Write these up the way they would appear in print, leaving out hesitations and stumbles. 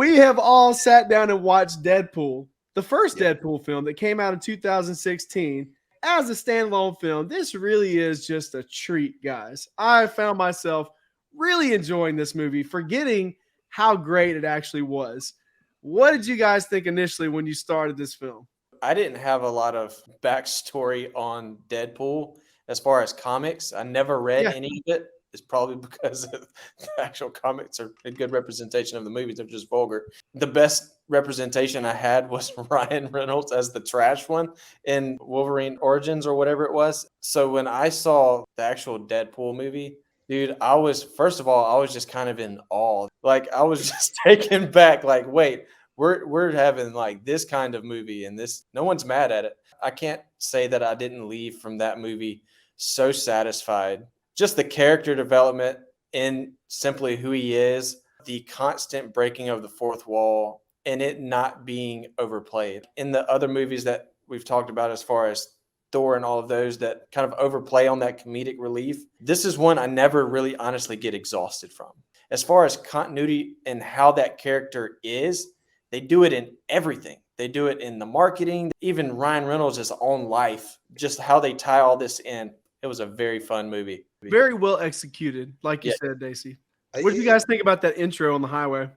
We have all sat down and watched Deadpool, the first Deadpool film that came out in 2016. As a standalone film, this really is just a treat, guys. I found myself really enjoying this movie, forgetting how great it actually was. What did you guys think initially when you started this film? I didn't have a lot of backstory on Deadpool as far as comics. I never read any of it. It's probably because the actual comics are a good representation of the movies. They're just vulgar. The best representation I had was Ryan Reynolds as the trash one in Wolverine Origins or whatever it was. So when I saw the actual Deadpool movie, dude, first of all, I was just kind of in awe. Like, I was just taken back. Like, wait, we're having like this kind of movie, and no one's mad at it. I can't say that I didn't leave from that movie so satisfied. Just the character development and simply who he is, the constant breaking of the fourth wall, and it not being overplayed. In the other movies that we've talked about, as far as Thor and all of those that kind of overplay on that comedic relief, this is one I never really honestly get exhausted from. As far as continuity and how that character is, they do it in everything. They do it in the marketing, even Ryan Reynolds' own life, just how they tie all this in. It was a very fun movie. Very well executed, like you said, Dayce. What did you guys think about that intro on the highway?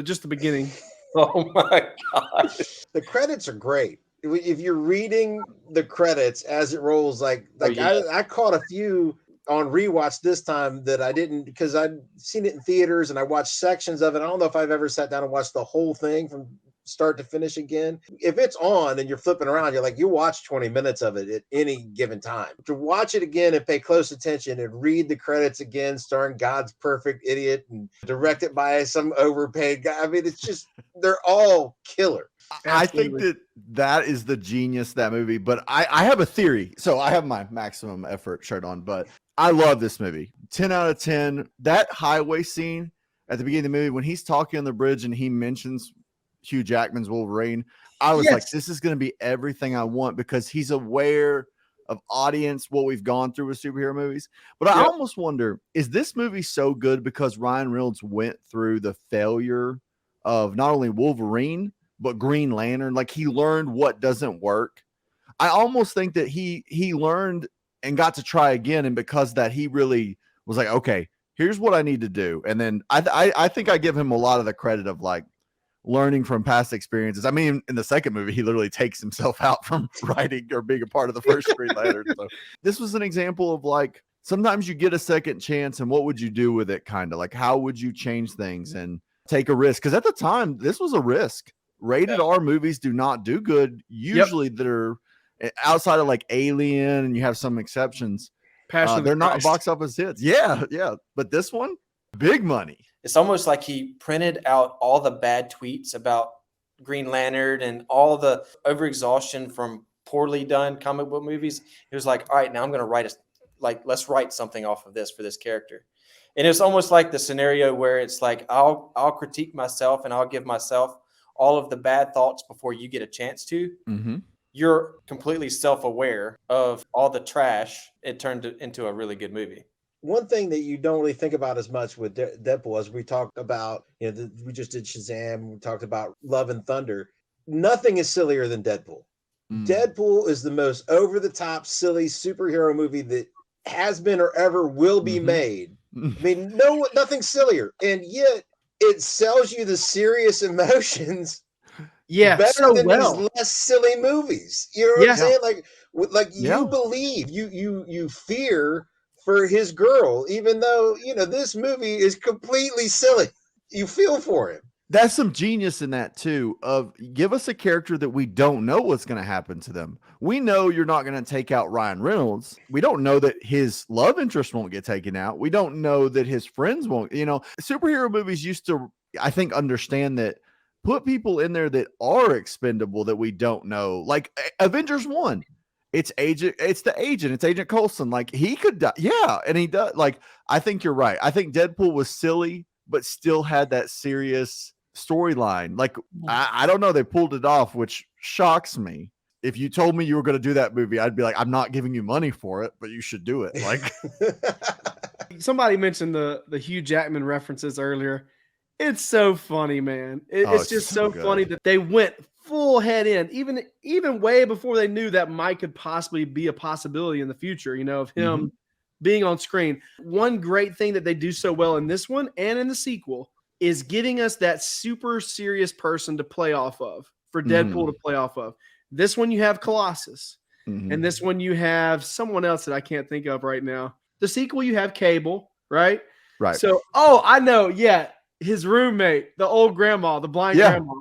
Just the beginning. Oh my God. The credits are great. If you're reading the credits as it rolls, I caught a few on rewatch this time that I didn't, because I'd seen it in theaters and I watched sections of it. I don't know if I've ever sat down and watched the whole thing from start to finish again. If it's on and you're flipping around, you're like, you watch 20 minutes of it at any given time. To watch it again and pay close attention and read the credits again, starring God's perfect idiot and directed by some overpaid guy. I mean, it's just, they're all killer. I think that is the genius of that movie, but I have a theory. So I have my maximum effort shirt on, but I love this movie. 10 out of 10. That highway scene at the beginning of the movie, when he's talking on the bridge and he mentions Hugh Jackman's Wolverine, I was like, this is going to be everything I want, because he's aware of audience, what we've gone through with superhero movies. But I almost wonder, is this movie so good because Ryan Reynolds went through the failure of not only Wolverine, but Green Lantern? Like, he learned what doesn't work. I almost think that he learned and got to try again. And because that, he really was like, okay, here's what I need to do. And then I think I give him a lot of the credit of like learning from past experiences. I mean, in the second movie, he literally takes himself out from writing or being a part of the first Green Lantern. So this was an example of like, sometimes you get a second chance and what would you do with it? Kind of like, how would you change things and take a risk? Because at the time, this was a risk. Rated R movies do not do good. Usually they're outside of like Alien, and you have some exceptions. They're not box office hits. Yeah. But this one, big money. It's almost like he printed out all the bad tweets about Green Lantern and all the overexhaustion from poorly done comic book movies. He was like, all right, now I'm going to let's write something off of this for this character. And it's almost like the scenario where it's like, I'll critique myself and I'll give myself all of the bad thoughts before you get a chance to. Mm-hmm. You're completely self-aware of all the trash. It turned into a really good movie. One thing that you don't really think about as much with Deadpool, as we talked about, we just did Shazam, we talked about Love and Thunder. Nothing is sillier than Deadpool. Deadpool is the most over-the-top, silly superhero movie that has been or ever will be made. I mean, nothing sillier. And yet it sells you the serious emotions better than these less silly movies. You know what I'm saying? Like you believe, you fear for his girl, even though, this movie is completely silly. You feel for him. That's some genius in that too, of give us a character that we don't know what's going to happen to them. We know you're not going to take out Ryan Reynolds. We don't know that his love interest won't get taken out. We don't know that his friends won't, superhero movies used to, I think, understand that, put people in there that are expendable that we don't know. Like Avengers 1. It's the agent. It's Agent Coulson. Like, he could die. Yeah. And he does. Like, I think you're right. I think Deadpool was silly, but still had that serious storyline. Like, I don't know. They pulled it off, which shocks me. If you told me you were going to do that movie, I'd be like, I'm not giving you money for it, but you should do it. Like, somebody mentioned the Hugh Jackman references earlier. It's so funny, man. It's it's just so so good. funny that they went full head in, even way before they knew that Mike could possibly be a possibility in the future, of him being on screen. One great thing that they do so well in this one and in the sequel is giving us that super serious person to play off of, for Deadpool to play off of. This one you have Colossus, and this one you have someone else that I can't think of right now. The sequel you have Cable, right? Right. So, I know, yeah. His roommate, the old grandma, the blind grandma,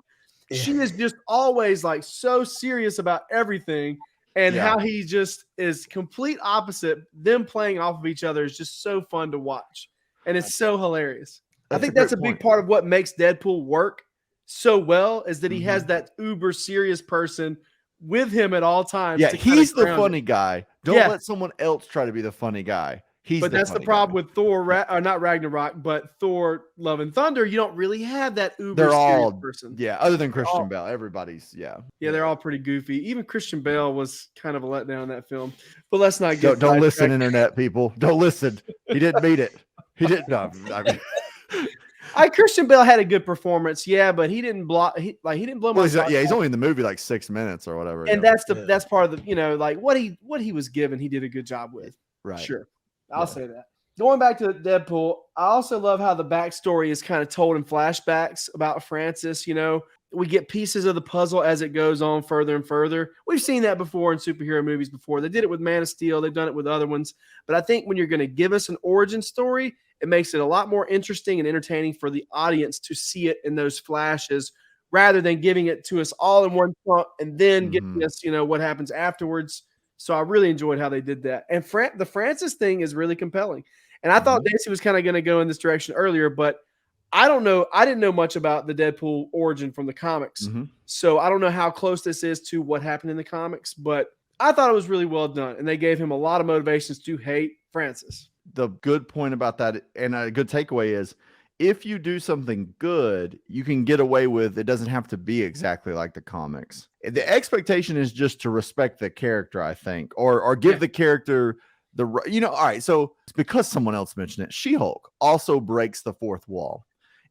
she is just always like so serious about everything, and how he just is complete opposite. Them playing off of each other is just so fun to watch, and it's so hilarious. I think that's a big part of what makes Deadpool work so well, is that he has that uber serious person with him at all times. Yeah, he's the funny guy. Don't let someone else try to be the funny guy. But that's the problem with Thor, not Ragnarok, but Thor: Love and Thunder. You don't really have that uber serious person. Yeah, other than Christian Bale, everybody's Yeah, they're all pretty goofy. Even Christian Bale was kind of a letdown in that film. But let's not get. Don't listen, internet people. Don't listen. He didn't beat it. He didn't. No, I mean. Christian Bale had a good performance, but he didn't block. He didn't blow my. He's only in the movie like 6 minutes or whatever. And that's part of the like what he was given. He did a good job with. Right. Sure. I'll say that. Going back to Deadpool, I also love how the backstory is kind of told in flashbacks about Francis. We get pieces of the puzzle as it goes on further and further. We've seen that before in superhero movies before. They did it with Man of Steel. They've done it with other ones. But I think when you're going to give us an origin story, it makes it a lot more interesting and entertaining for the audience to see it in those flashes, rather than giving it to us all in one shot and then giving us, what happens afterwards. So I really enjoyed how they did that. And the Francis thing is really compelling. And I thought Dayce was kind of going to go in this direction earlier, but I don't know. I didn't know much about the Deadpool origin from the comics. So I don't know how close this is to what happened in the comics, but I thought it was really well done. And they gave him a lot of motivations to hate Francis. The good point about that, and a good takeaway, is if you do something good, you can get away with it. Doesn't have to be exactly like the comics. The expectation is just to respect the character, I think, or give the character all right. So it's because someone else mentioned it. She-Hulk also breaks the fourth wall.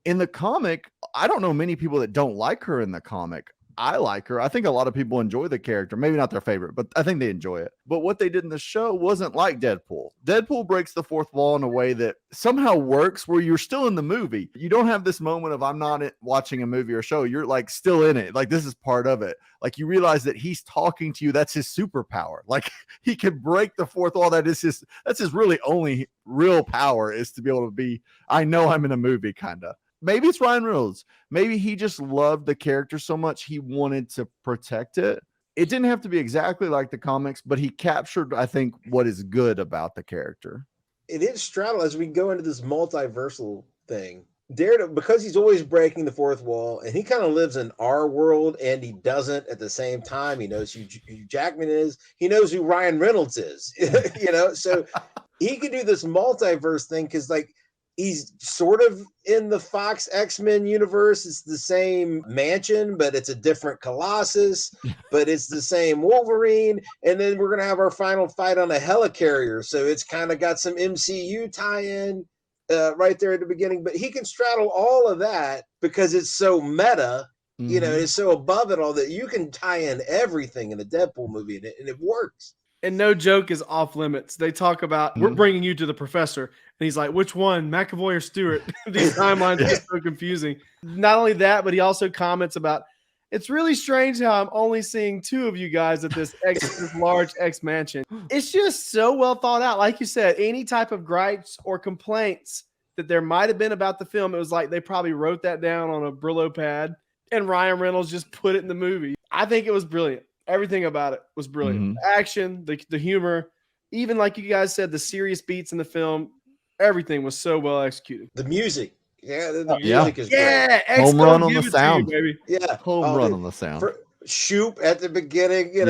In the comic, I don't know many people that don't like her in the comic. I like her. I think a lot of people enjoy the character. Maybe not their favorite, but I think they enjoy it. But what they did in the show wasn't like Deadpool. Deadpool breaks the fourth wall in a way that somehow works where you're still in the movie. You don't have this moment of I'm not watching a movie or show. You're like still in it. Like this is part of it. Like you realize that he's talking to you. That's his superpower. Like he can break the fourth wall. That's his really only real power, is to be able to be, I know I'm in a movie kind of. Maybe it's Ryan Reynolds. Maybe he just loved the character so much he wanted to protect it. It didn't have to be exactly like the comics, but he captured, I think, what is good about the character. It is straddle as we go into this multiversal thing. Daredevil, because he's always breaking the fourth wall, and he kind of lives in our world, and he doesn't at the same time. He knows who Jackman is. He knows who Ryan Reynolds is. So he could do this multiverse thing because, like, he's sort of in the Fox X-Men universe. It's the same mansion, but it's a different Colossus, but it's the same Wolverine. And then we're going to have our final fight on a helicarrier. So it's kind of got some MCU tie-in right there at the beginning. But he can straddle all of that because it's so meta, it's so above it all that you can tie in everything in a Deadpool movie, and it works. And no joke is off limits. They talk about, we're bringing you to the professor. And he's like, which one, McAvoy or Stewart? These timelines are so confusing. Not only that, but he also comments about, it's really strange how I'm only seeing two of you guys at this large X mansion. It's just so well thought out. Like you said, any type of gripes or complaints that there might have been about the film, it was like they probably wrote that down on a Brillo pad and Ryan Reynolds just put it in the movie. I think it was brilliant. Everything about it was brilliant. The action, the humor, even like you guys said, the serious beats in the film, everything was so well executed. The music. Yeah, the music is great. Yeah, home run on the sound. Baby. Yeah. Home run on the sound. Shoop at the beginning, And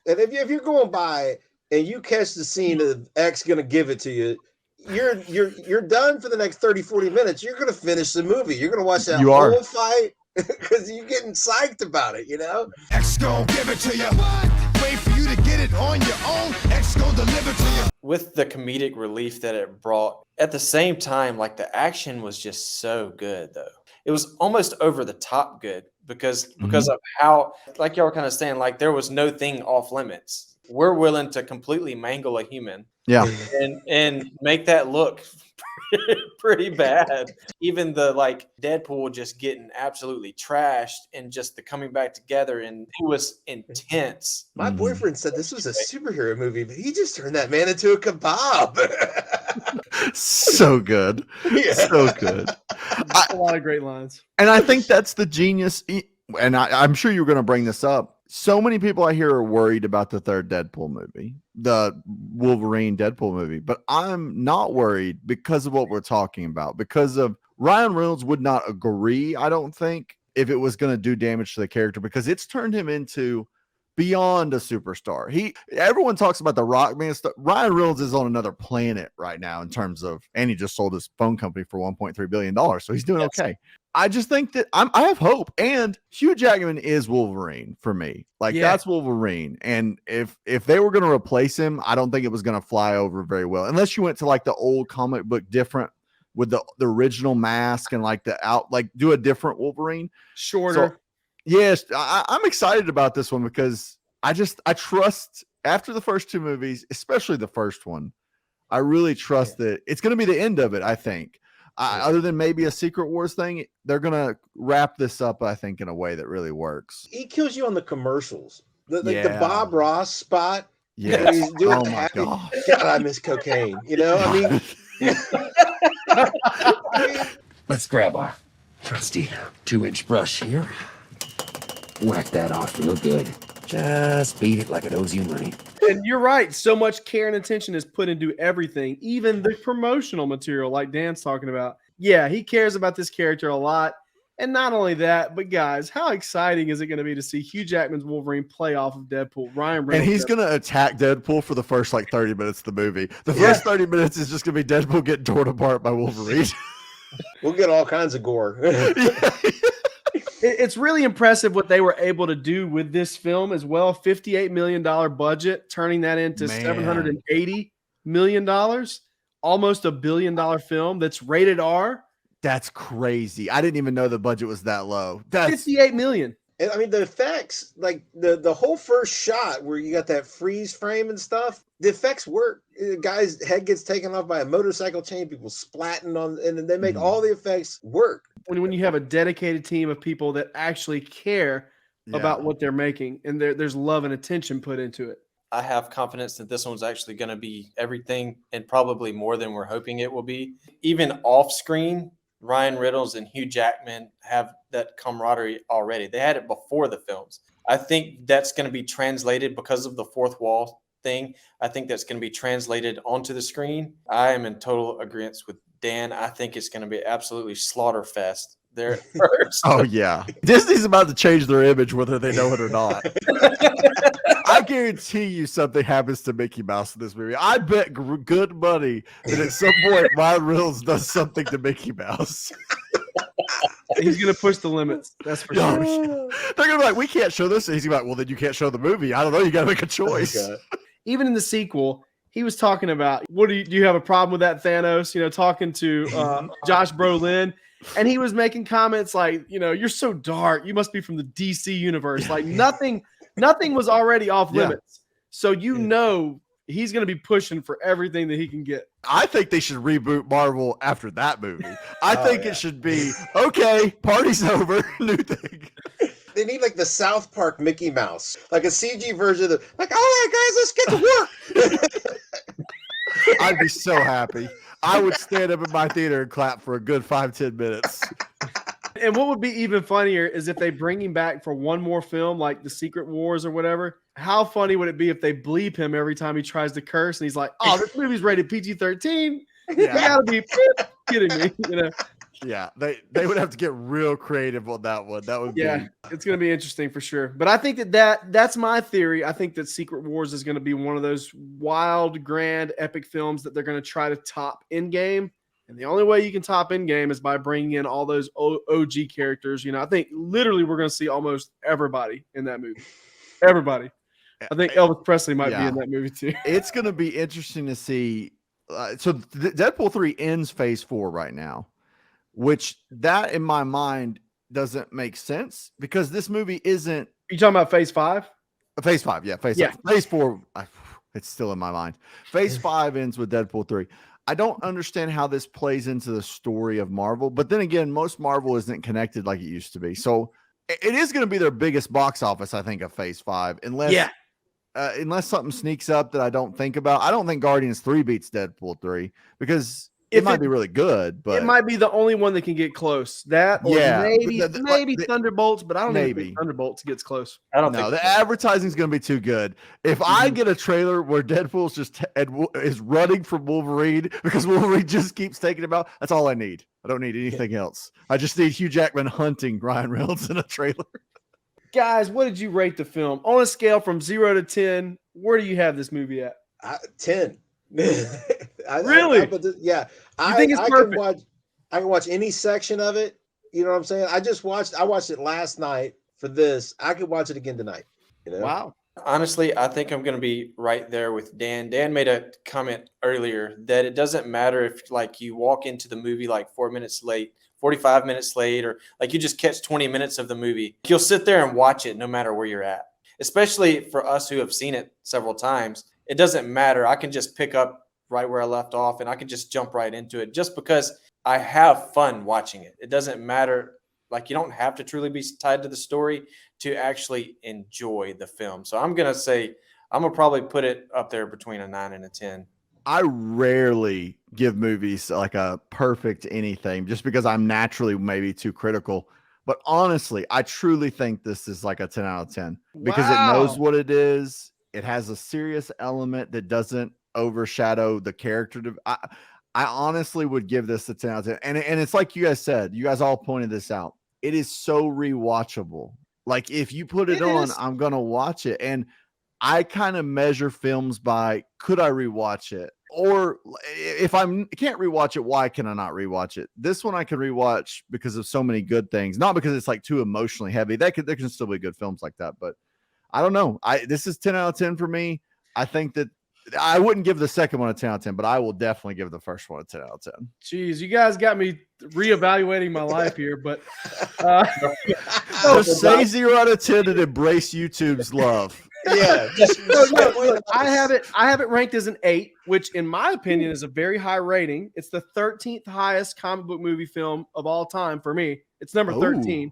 if you're going by and you catch the scene of X going to give it to you, you're done for the next 30, 40 minutes. You're going to finish the movie. You're going to watch that whole fight because you're getting psyched about it, X gon' give it to you. What? Wait for you you to get it on your own. X gon' deliver to you. With the comedic relief that it brought, at the same time, like the action was just so good though. It was almost over the top good because of how, like y'all were kind of saying, like there was no thing off limits. We're willing to completely mangle a human, and make that look pretty bad. Even the like Deadpool just getting absolutely trashed and just the coming back together, and it was intense. My boyfriend said this was a superhero movie, but he just turned that man into a kebab. So good. So good. A lot of great lines. And I think that's the genius. And I'm sure you're going to bring this up. So many people I hear are worried about the third Deadpool movie, the Wolverine Deadpool movie, but I'm not worried because of what we're talking about, because of Ryan Reynolds would not agree, I don't think, if it was going to do damage to the character, because it's turned him into beyond a superstar. Everyone talks about the Rock Man stuff. Ryan Reynolds is on another planet right now in terms of, and he just sold his phone company for $1.3 billion. So he's doing okay. I just think that I have hope, and Hugh Jackman is Wolverine for me. That's Wolverine. And if they were going to replace him, I don't think it was going to fly over very well, unless you went to like the old comic book different with the original mask and do a different Wolverine. Shorter. So, yes, I'm excited about this one because I trust, after the first two movies, especially the first one, I really trust that it's going to be the end of it, I think. Other than maybe a Secret Wars thing, they're going to wrap this up, I think, in a way that really works. He kills you on the commercials. The Bob Ross spot. Yeah. He's doing God, I miss cocaine. I mean, Let's grab our trusty 2-inch brush here. Whack that off real good. Just beat it like it owes you money. And you're right. So much care and attention is put into everything, even the promotional material, like Dan's talking about. Yeah, he cares about this character a lot. And not only that, but guys, how exciting is it going to be to see Hugh Jackman's Wolverine play off of Deadpool? Ryan Reynolds. And he's going to attack Deadpool for the first 30 minutes of the movie. The first 30 minutes is just going to be Deadpool getting torn apart by Wolverine. We'll get all kinds of gore. It's really impressive what they were able to do with this film as well. $58 million budget, turning that into $780 million, almost $1 billion film that's rated R. That's crazy. I didn't even know the budget was that low. That's $58 million. And I mean, the effects, like the whole first shot where you got that freeze frame and stuff, the effects work. The guy's head gets taken off by a motorcycle chain, people splatting on, and they make all the effects work. When you have a dedicated team of people that actually care about what they're making, and there's love and attention put into it. I have confidence that this one's actually going to be everything and probably more than we're hoping it will be. Even off screen, Ryan Reynolds and Hugh Jackman have that camaraderie already. They had it before the films. I think that's going to be translated because of the fourth wall thing. I think that's going to be translated onto the screen. I am in total agreement with Dan. I think it's going to be absolutely slaughterfest there at first. Oh, yeah. Disney's about to change their image whether they know it or not. I guarantee you something happens to Mickey Mouse in this movie. I bet good money that at some point Ryan Reynolds does something to Mickey Mouse. He's going to push the limits. That's for sure. They're going to be like, we can't show this. And he's like, well, then you can't show the movie. I don't know. You got to make a choice. Even in the sequel, he was talking about, do you have a problem with that, Thanos? Talking to Josh Brolin. And he was making comments like, you're so dark. You must be from the DC universe. Like nothing was already off limits. So he's going to be pushing for everything that he can get. I think they should reboot Marvel after that movie. I think it should be, okay, party's over, new thing. They need like the South Park Mickey Mouse, like a CG version of all right, guys, let's get to work. I'd be so happy. I would stand up in my theater and clap for a good 5-10 minutes. And what would be even funnier is if they bring him back for one more film, like the Secret Wars or whatever. How funny would it be if they bleep him every time he tries to curse and he's like, "Oh, this movie's rated PG-13. You gotta be kidding me." Yeah, they would have to get real creative on that one. That would it's going to be interesting for sure. But I think that's my theory. I think that Secret Wars is going to be one of those wild, grand, epic films that they're going to try to top Endgame. And the only way you can top Endgame is by bringing in all those OG characters. I think literally we're going to see almost everybody in that movie. Everybody. I think Elvis Presley might be Yeah. in that movie too. It's going to be interesting to see. So Deadpool 3 ends phase 4 right now, which that in my mind doesn't make sense because this movie isn't You talking about Phase 5? phase 5. Yeah. Phase 4. It's still in my mind. Phase 5 ends with Deadpool 3. I don't understand how this plays into the story of Marvel, but then again, most Marvel isn't connected like it used to be. So it is going to be their biggest box office, I think, of phase 5, unless something sneaks up that I don't think about. I don't think Guardians 3 beats Deadpool 3 because it might be really good, but it might be the only one that can get close. That or maybe Thunderbolts, but I don't even think Thunderbolts gets close. I don't no, think the so. advertising is going to be too good. If I get a trailer where Deadpool's just is running from Wolverine because Wolverine just keeps taking him out, that's all I need. I don't need anything else. I just need Hugh Jackman hunting Ryan Reynolds in a trailer. Guys, what did you rate the film on a scale from 0 to 10? Where do you have this movie at? 10. Really? I think it's perfect? I can watch any section of it. You know what I'm saying? I watched it last night for this. I could watch it again tonight. You know? Wow. Honestly, I think I'm going to be right there with Dan. Dan made a comment earlier that it doesn't matter if like you walk into the movie like 4 minutes late, 45 minutes late, or like you just catch 20 minutes of the movie. You'll sit there and watch it no matter where you're at. Especially for us who have seen it several times, it doesn't matter. I can just pick up right where I left off and I can just jump right into it just because I have fun watching it. It doesn't matter. Like you don't have to truly be tied to the story to actually enjoy the film. So I'm going to say, I'm going to probably put it up there between a 9 and a 10. I rarely give movies like a perfect anything just because I'm naturally maybe too critical. But honestly, I truly think this is like a 10 out of 10 because it knows what it is. It has a serious element that doesn't overshadow the character. I honestly would give this a 10 out of 10. And it's like you guys said, you guys all pointed this out. It is so rewatchable. Like if you put it on, I'm going to watch it. And I kind of measure films by, could I rewatch it? Or if I can't rewatch it, why can I not rewatch it? This one I can rewatch because of so many good things, not because it's like too emotionally heavy. There can still be good films like that, but I don't know. This is 10 out of 10 for me. I think that I wouldn't give the second one a 10 out of 10, but I will definitely give the first one a 10 out of 10. Jeez, you guys got me reevaluating my life here, but just say 0 out of 10 and embrace YouTube's love. Yeah. I have it ranked as an 8, which in my opinion is a very high rating. It's the 13th highest comic book movie film of all time for me. It's number 13.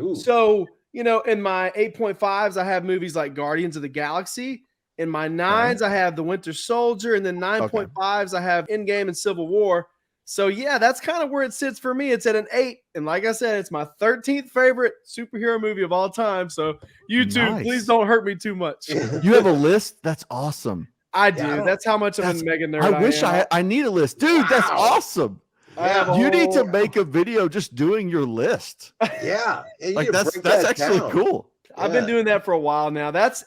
Ooh. So, you know, in my 8.5s, I have movies like Guardians of the Galaxy. In my 9s, I have The Winter Soldier. And then 9.5s, I have Endgame and Civil War. So, yeah, that's kind of where it sits for me. It's at an 8. And like I said, it's my 13th favorite superhero movie of all time. So, YouTube, please don't hurt me too much. You have a list? That's awesome. I do. That's how much of a mega nerd I wish I need a list. Dude, that's awesome. You need to make a video just doing your list. Yeah. Like that's actually cool. I've been doing that for a while now. That's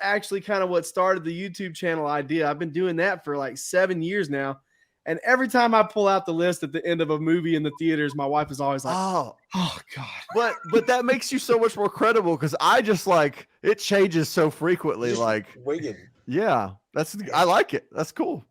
actually kind of what started the YouTube channel idea. I've been doing that for like 7 years now. And every time I pull out the list at the end of a movie in the theaters, my wife is always like, oh God. But that makes you so much more credible because I just like it changes so frequently. Just like winging. Yeah, I like it. That's cool.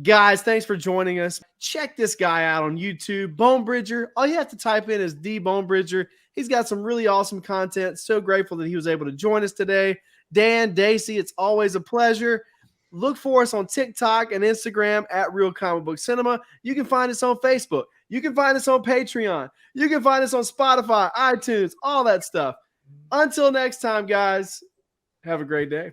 Guys, thanks for joining us. Check this guy out on YouTube, BoneBridger. All you have to type in is the BoneBridger. He's got some really awesome content. So grateful that he was able to join us today. Dan, Dayce, it's always a pleasure. Look for us on TikTok and Instagram at Real Comic Book Cinema. You can find us on Facebook. You can find us on Patreon. You can find us on Spotify, iTunes, all that stuff. Until next time, guys, have a great day.